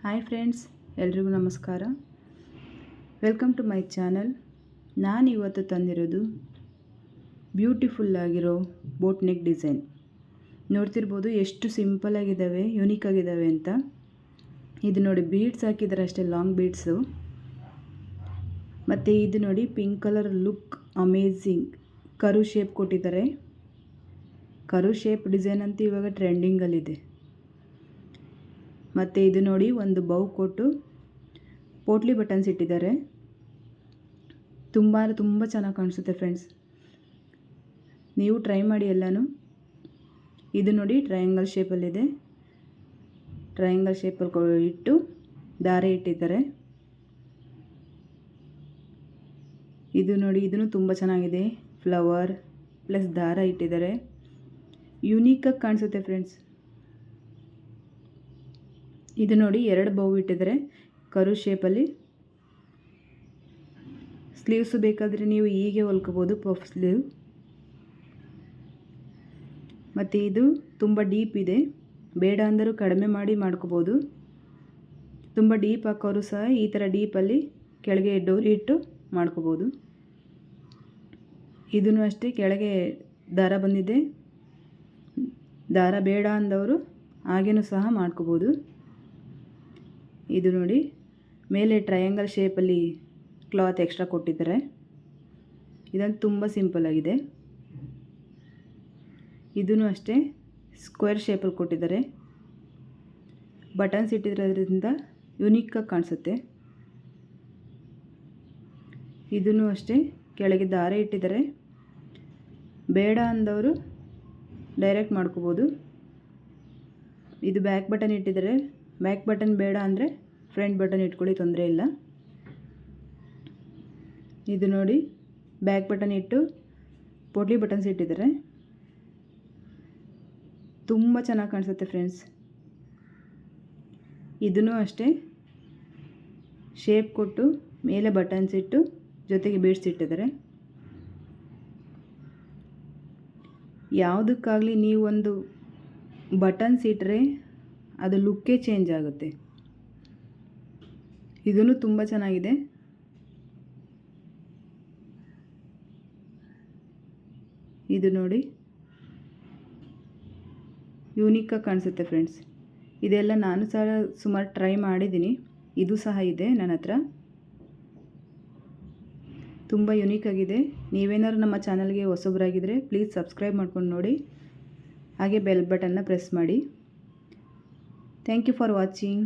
Hi friends, ಎಲ್ರಿಗೂ ನಮಸ್ಕಾರ. Welcome to my channel. ನಾನು ಇವತ್ತು ತಂದಿರೋದು ಬ್ಯೂಟಿಫುಲ್ ಆಗಿರೋ ಬೋಟ್ ನೆಕ್ ಡಿಸೈನ್. ನೋಡ್ತಿರ್ಬೋದು ಎಷ್ಟು ಸಿಂಪಲ್ ಆಗಿದ್ದಾವೆ, ಯುನೀಕ್ ಆಗಿದ್ದಾವೆ ಅಂತ. ಇದು ನೋಡಿ, ಬೀಡ್ಸ್ ಹಾಕಿದ್ದಾರೆ ಅಷ್ಟೇ, ಲಾಂಗ್ ಬೀಡ್ಸು. ಮತ್ತು ಇದು ನೋಡಿ, ಪಿಂಕ್ ಕಲರ್ ಲುಕ್ ಅಮೇಝಿಂಗ್. ಕರು ಶೇಪ್ ಕೊಟ್ಟಿದ್ದಾರೆ. ಕರು ಶೇಪ್ ಡಿಸೈನ್ ಅಂತ ಇವಾಗ ಟ್ರೆಂಡಿಂಗಲ್ಲಿದೆ. ಮತ್ತು ಇದು ನೋಡಿ, ಒಂದು ಬೌ ಕೊಟ್ಟು ಪೋಟ್ಲಿ ಬಟನ್ಸ್ ಇಟ್ಟಿದ್ದಾರೆ. ತುಂಬ ಚೆನ್ನಾಗಿ ಕಾಣಿಸುತ್ತೆ ಫ್ರೆಂಡ್ಸ್. ನೀವು ಟ್ರೈ ಮಾಡಿ ಎಲ್ಲನೂ. ಇದು ನೋಡಿ, ಟ್ರಯಾಂಗಲ್ ಶೇಪಲ್ಲಿದೆ. ಟ್ರಯಾಂಗಲ್ ಶೇಪಲ್ಲಿ ಇಟ್ಟು ದಾರ ಇಟ್ಟಿದ್ದಾರೆ. ಇದು ನೋಡಿ, ಇದನ್ನು ತುಂಬ ಚೆನ್ನಾಗಿದೆ. ಫ್ಲವರ್ ಪ್ಲಸ್ ದಾರ ಇಟ್ಟಿದ್ದಾರೆ. ಯುನೀಕಾಗಿ ಕಾಣಿಸುತ್ತೆ ಫ್ರೆಂಡ್ಸ್. ಇದು ನೋಡಿ, 2 ಬೌ ಇಟ್ಟಿದ್ದಾರೆ ಕರು ಶೇಪಲ್ಲಿ. ಸ್ಲೀವ್ಸು ಬೇಕಾದರೆ ನೀವು ಹೀಗೆ ಹೊಲ್ಕೋಬೋದು, ಪಫ್ ಸ್ಲೀವ್. ಮತ್ತು ಇದು ತುಂಬ ಡೀಪ್ ಇದೆ. ಬೇಡ ಅಂದರೂ ಕಡಿಮೆ ಮಾಡಿ ಮಾಡ್ಕೋಬೋದು. ತುಂಬ ಡೀಪ್ ಹಾಕೋರು ಸಹ ಈ ಥರ ಡೀಪಲ್ಲಿ ಕೆಳಗೆ ಡೋರಿ ಇಟ್ಟು ಮಾಡ್ಕೋಬೋದು. ಇದನ್ನು ಅಷ್ಟೇ, ಕೆಳಗೆ ದಾರ ಬಂದಿದೆ. ದಾರ ಬೇಡ ಅಂದವರು ಹಾಗೇನೂ ಸಹ ಮಾಡ್ಕೋಬೋದು. ಇದು ನೋಡಿ, ಮೇಲೆ ಟ್ರಯಾಂಗಲ್ ಶೇಪಲ್ಲಿ ಕ್ಲಾತ್ ಎಕ್ಸ್ಟ್ರಾ ಕೊಟ್ಟಿದ್ದಾರೆ. ಇದಂತೂ ತುಂಬ ಸಿಂಪಲ್ ಆಗಿದೆ. ಇದೂ ಅಷ್ಟೇ ಸ್ಕ್ವೇರ್ ಶೇಪಲ್ಲಿ ಕೊಟ್ಟಿದ್ದಾರೆ. ಬಟನ್ಸ್ ಇಟ್ಟಿರೋದ್ರಿಂದ ಯುನೀಕಾಗಿ ಕಾಣಿಸುತ್ತೆ. ಇದೂ ಅಷ್ಟೇ ಕೆಳಗೆ ದಾರ ಇಟ್ಟಿದ್ದಾರೆ. ಬೇಡ ಅಂದವರು ಡೈರೆಕ್ಟ್ ಮಾಡ್ಕೋಬೋದು. ಇದು ಬ್ಯಾಕ್ ಬಟನ್ ಇಟ್ಟಿದ್ದಾರೆ. ಬ್ಯಾಕ್ ಬಟನ್ ಬೇಡ ಅಂದರೆ ಫ್ರಂಟ್ ಬಟನ್ ಇಟ್ಕೊಳ್ಳಿ, ತೊಂದರೆ ಇಲ್ಲ. ಇದು ನೋಡಿ, ಬ್ಯಾಕ್ ಬಟನ್ ಇಟ್ಟು ಪೋಟ್ಲಿ ಬಟನ್ಸ್ ಇಟ್ಟಿದ್ದಾರೆ. ತುಂಬ ಚೆನ್ನಾಗಿ ಕಾಣಿಸುತ್ತೆ ಫ್ರೆಂಡ್ಸ್. ಇದೂ ಅಷ್ಟೇ ಶೇಪ್ ಕೊಟ್ಟು ಮೇಲೆ ಬಟನ್ಸ್ ಇಟ್ಟು ಜೊತೆಗೆ ಬೀಡ್ಸ್ ಇಟ್ಟಿದ್ದಾರೆ. ಯಾವುದಕ್ಕಾಗಲಿ ನೀವು ಒಂದು ಬಟನ್ಸ್ ಇಟ್ಟರೆ ಅದು ಲುಕ್ಕೇ ಚೇಂಜ್ ಆಗುತ್ತೆ. ಇದೂ ತುಂಬ ಚೆನ್ನಾಗಿದೆ. ಇದು ನೋಡಿ, ಯೂನಿಕಾಗಿ ಕಾಣಿಸುತ್ತೆ ಫ್ರೆಂಡ್ಸ್. ಇದೆಲ್ಲ ನಾನು ಸಹ ಸುಮಾರು ಟ್ರೈ ಮಾಡಿದ್ದೀನಿ. ಇದು ಸಹ ಇದೆ ನನ್ನ ಹತ್ರ. ತುಂಬ ಯುನೀಕಾಗಿದೆ. ನೀವೇನಾದ್ರು ನಮ್ಮ ಚಾನಲ್ಗೆ ಹೊಸಬರಾಗಿದ್ದರೆ ಪ್ಲೀಸ್ ಸಬ್ಸ್ಕ್ರೈಬ್ ಮಾಡ್ಕೊಂಡು ನೋಡಿ. ಹಾಗೆ ಬೆಲ್ ಬಟನ್ನ ಪ್ರೆಸ್ ಮಾಡಿ. Thank you for watching.